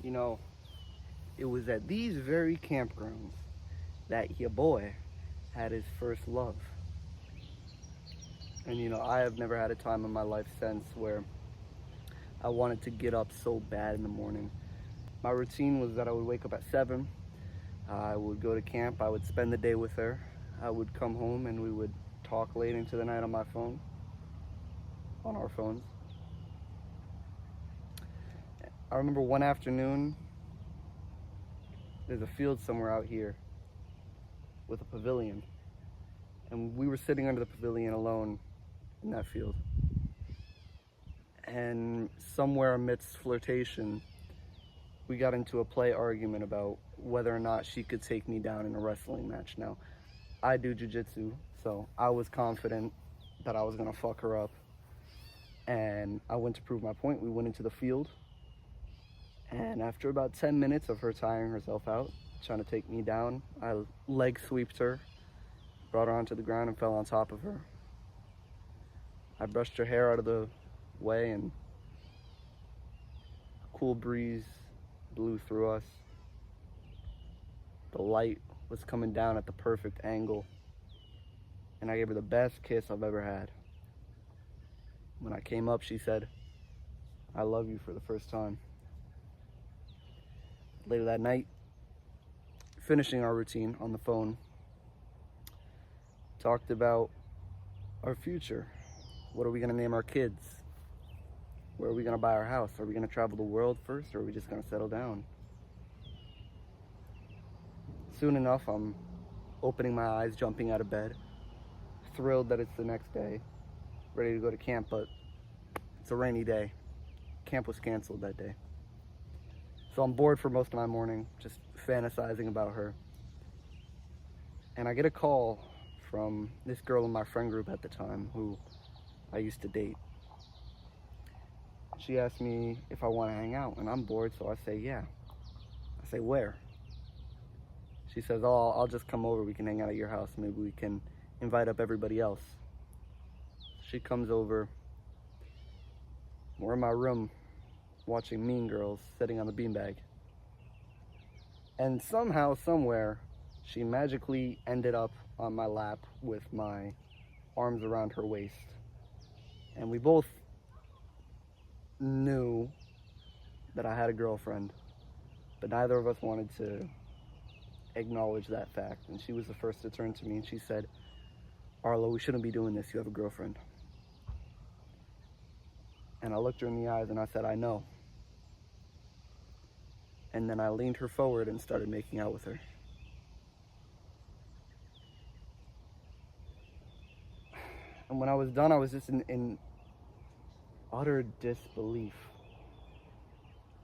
You know, it was at these very campgrounds that your boy had his first love. And I have never had a time in my life since where I wanted to get up so bad in the morning. My routine was that I would wake up at 7. I would go to camp. I would spend the day with her. I would come home and we would talk late into the night on my phone, on our phones. I remember one afternoon, there's a field somewhere out here with a pavilion. And we were sitting under the pavilion alone in that field. And somewhere amidst flirtation, we got into a play argument about whether or not she could take me down in a wrestling match. Now, I do jiu-jitsu, so I was confident that I was gonna fuck her up. And I went to prove my point. We went into the field. And after about 10 minutes of her tiring herself out, trying to take me down, I leg sweeped her, brought her onto the ground and fell on top of her. I brushed her hair out of the way and a cool breeze blew through us. The light was coming down at the perfect angle, and I gave her the best kiss I've ever had. When I came up, she said, "I love you," for the first time. Later that night, finishing our routine on the phone, talked about our future. What are we gonna name our kids? Where are we gonna buy our house? Are we gonna travel the world first, or are we just gonna settle down? Soon enough, I'm opening my eyes, jumping out of bed, thrilled that it's the next day, ready to go to camp, but it's a rainy day. Camp was canceled that day. So I'm bored for most of my morning, just fantasizing about her. And I get a call from this girl in my friend group at the time who I used to date. She asked me if I want to hang out, and I'm bored, so I say, yeah. I say, where? She says, oh, I'll just come over. We can hang out at your house. Maybe we can invite up everybody else. She comes over. We're in my room watching Mean Girls, sitting on the beanbag. And somehow, somewhere, she magically ended up on my lap with my arms around her waist. And we both knew that I had a girlfriend, but neither of us wanted to acknowledge that fact. And she was the first to turn to me and she said, "Arlo, we shouldn't be doing this. You have a girlfriend." And I looked her in the eyes and I said, "I know." And then I leaned her forward and started making out with her. And when I was done, I was just in utter disbelief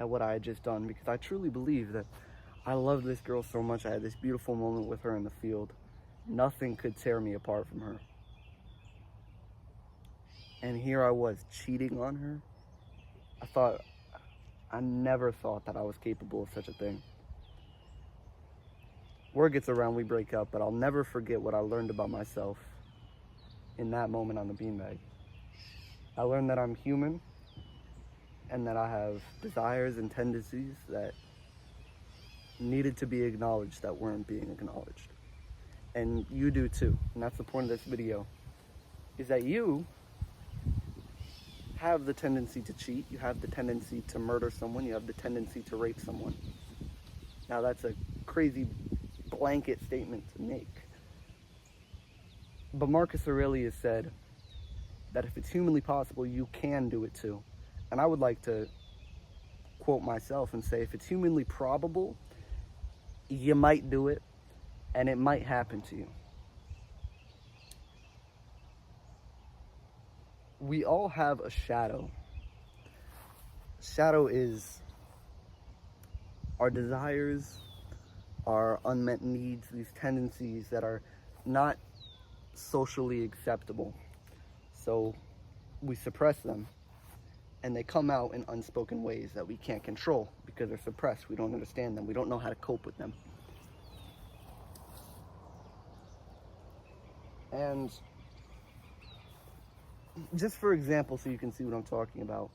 at what I had just done, because I truly believe that I loved this girl so much. I had this beautiful moment with her in the field. Nothing could tear me apart from her. And here I was cheating on her. I never thought that I was capable of such a thing. Word gets around, we break up, but I'll never forget what I learned about myself in that moment on the beanbag. I learned that I'm human and that I have desires and tendencies that needed to be acknowledged that weren't being acknowledged. And you do too. And that's the point of this video, is that you have the tendency to cheat, you have the tendency to murder someone, you have the tendency to rape someone. Now that's a crazy blanket statement to make. But Marcus Aurelius said that if it's humanly possible, you can do it too. And I would like to quote myself and say, if it's humanly probable, you might do it, and it might happen to you. We all have a shadow. Shadow is our desires, our unmet needs, these tendencies that are not socially acceptable. So we suppress them, and they come out in unspoken ways that we can't control because they're suppressed. We don't understand them. We don't know how to cope with them. And just for example, so you can see what I'm talking about,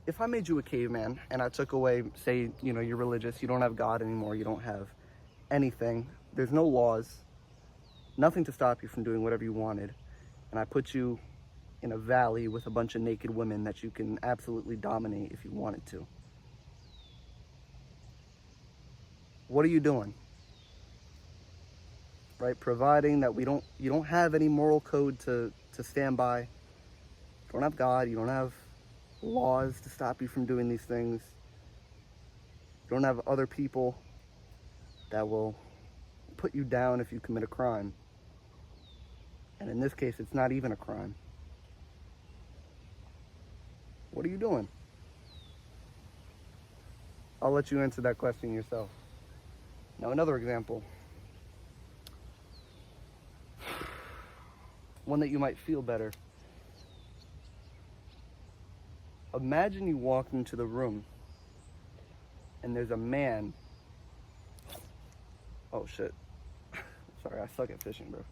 if I made you a caveman and I took away, say, you're religious, you don't have God anymore, you don't have anything, there's no laws, nothing to stop you from doing whatever you wanted, and I put you in a valley with a bunch of naked women that you can absolutely dominate if you wanted to. What are you doing? Right? Providing that you don't have any moral code to stand by. You don't have God, you don't have laws to stop you from doing these things. You don't have other people that will put you down if you commit a crime. And in this case, it's not even a crime. What are you doing? I'll let you answer that question yourself. Now, another example. One that you might feel better. Imagine you walk into the room and there's a man. Oh shit. Sorry, I suck at fishing, bro.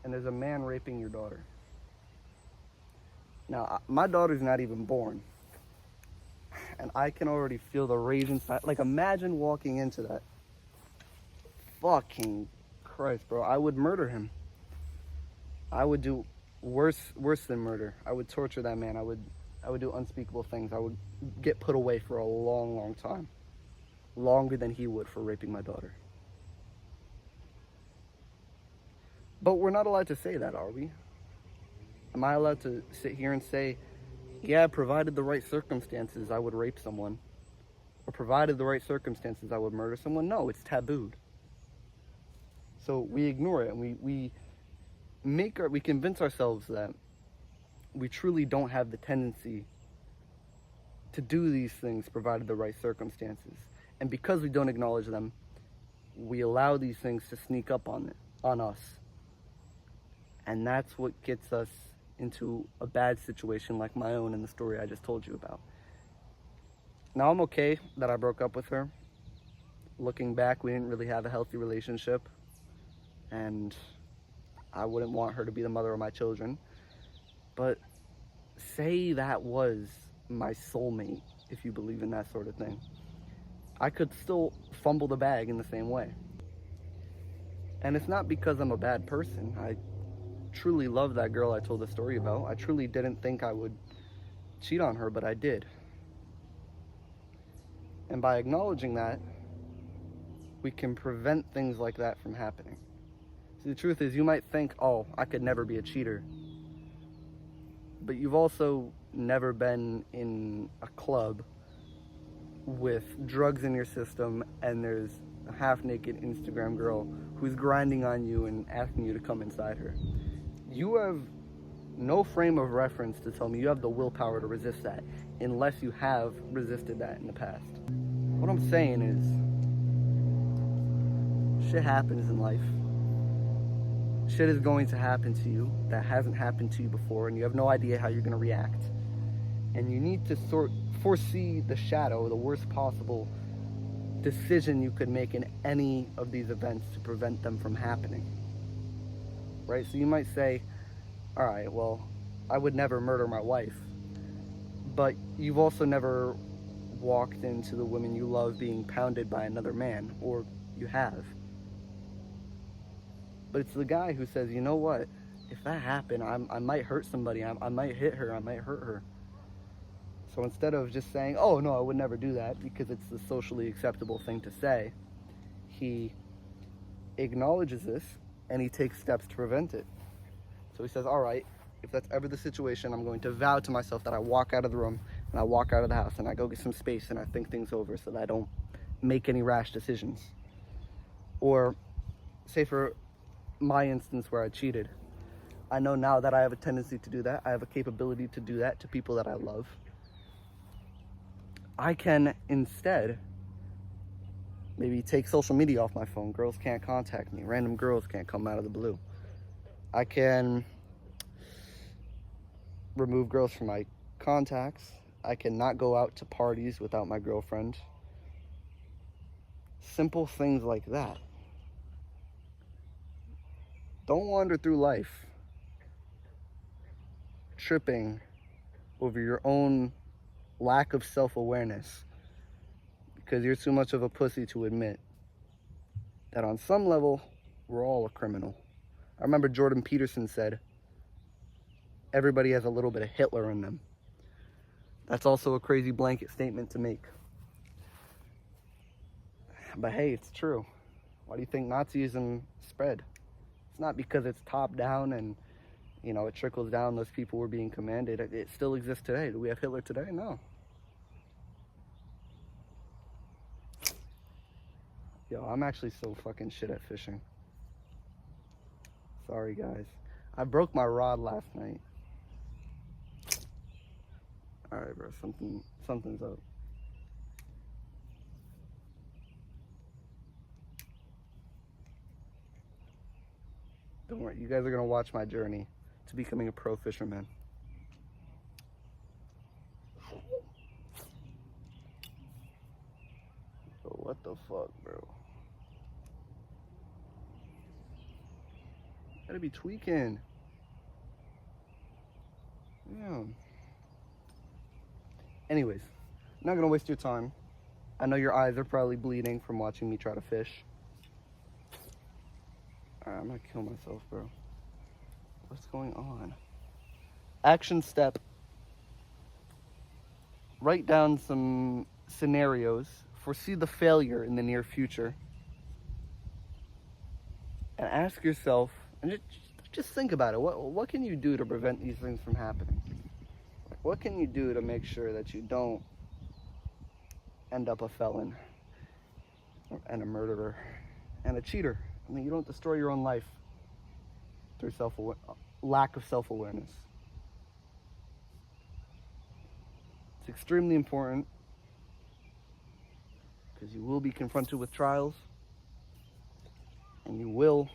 And there's a man raping your daughter. Now, my daughter's not even born. And I can already feel the rage inside. Like, imagine walking into that. Fucking Christ, bro. I would murder him. I would do worse than murder. I would torture that man. I would do unspeakable things. I would get put away for a long, long time. Longer than he would for raping my daughter. But we're not allowed to say that, are we? Am I allowed to sit here and say, yeah, provided the right circumstances, I would rape someone? Or provided the right circumstances, I would murder someone? No, it's tabooed. So we ignore it, and we convince ourselves that we truly don't have the tendency to do these things provided the right circumstances. And because we don't acknowledge them, we allow these things to sneak up on us. And that's what gets us into a bad situation like my own in the story I just told you about. Now, I'm okay that I broke up with her. Looking back, we didn't really have a healthy relationship. And I wouldn't want her to be the mother of my children. But say that was my soulmate, if you believe in that sort of thing. I could still fumble the bag in the same way. And it's not because I'm a bad person. I truly love that girl I told the story about. I truly didn't think I would cheat on her, but I did. And by acknowledging that, we can prevent things like that from happening. See, the truth is, you might think, oh, I could never be a cheater. But you've also never been in a club with drugs in your system and there's a half-naked Instagram girl who's grinding on you and asking you to come inside her. You have no frame of reference to tell me you have the willpower to resist that unless you have resisted that in the past. What I'm saying is, shit happens in life. Shit is going to happen to you that hasn't happened to you before, and you have no idea how you're going to react. And you need to foresee the shadow, the worst possible decision you could make in any of these events to prevent them from happening. Right? So you might say, all right, well, I would never murder my wife. But you've also never walked into the women you love being pounded by another man, or you have. But it's the guy who says, you know what, if that happened, I might hurt somebody, I might hit her, I might hurt her. So instead of just saying, oh no, I would never do that, because it's the socially acceptable thing to say, he acknowledges this and he takes steps to prevent it. So he says, all right, if that's ever the situation, I'm going to vow to myself that I walk out of the room and I walk out of the house and I go get some space and I think things over so that I don't make any rash decisions. Or say for my instance where I cheated, I know now that I have a tendency to do that. I have a capability to do that to people that I love. I can instead maybe take social media off my phone. Girls can't contact me. Random girls can't come out of the blue. I can remove girls from my contacts. I can not go out to parties without my girlfriend. Simple things like that. Don't wander through life tripping over your own lack of self-awareness, because you're too much of a pussy to admit that on some level, we're all a criminal. I remember Jordan Peterson said, everybody has a little bit of Hitler in them. That's also a crazy blanket statement to make. But hey, it's true. Why do you think Nazism spread? It's not because it's top down and, you know, it trickles down, those people were being commanded. It still exists today. Do we have Hitler today? No. Yo, I'm actually so fucking shit at fishing. Sorry, guys. I broke my rod last night. Alright, bro. Something's up. Don't worry. You guys are going to watch my journey to becoming a pro fisherman. Bro, what the fuck, bro? Gotta be tweaking. Yeah. Anyways, I'm not gonna waste your time. I know your eyes are probably bleeding from watching me try to fish. Alright, I'm gonna kill myself, bro. What's going on? Action step. Write down some scenarios. Foresee the failure in the near future. And ask yourself, and just think about it. What can you do to prevent these things from happening? What can you do to make sure that you don't end up a felon and a murderer and a cheater? I mean, you don't destroy your own life through lack of self-awareness. It's extremely important because you will be confronted with trials and you will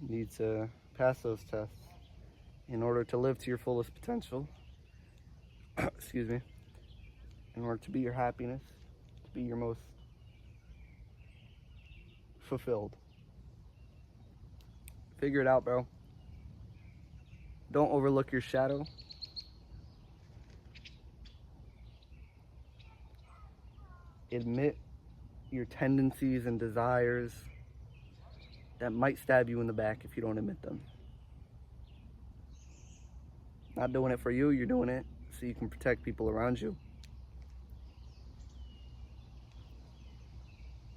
need to pass those tests in order to live to your fullest potential. Excuse me. In order to be your happiness, to be your most fulfilled. Figure it out, bro. Don't overlook your shadow. Admit your tendencies and desires that might stab you in the back if you don't admit them. Not doing it for you, you're doing it so you can protect people around you.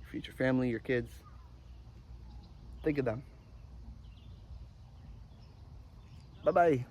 Your future family, your kids. Think of them. Bye-bye.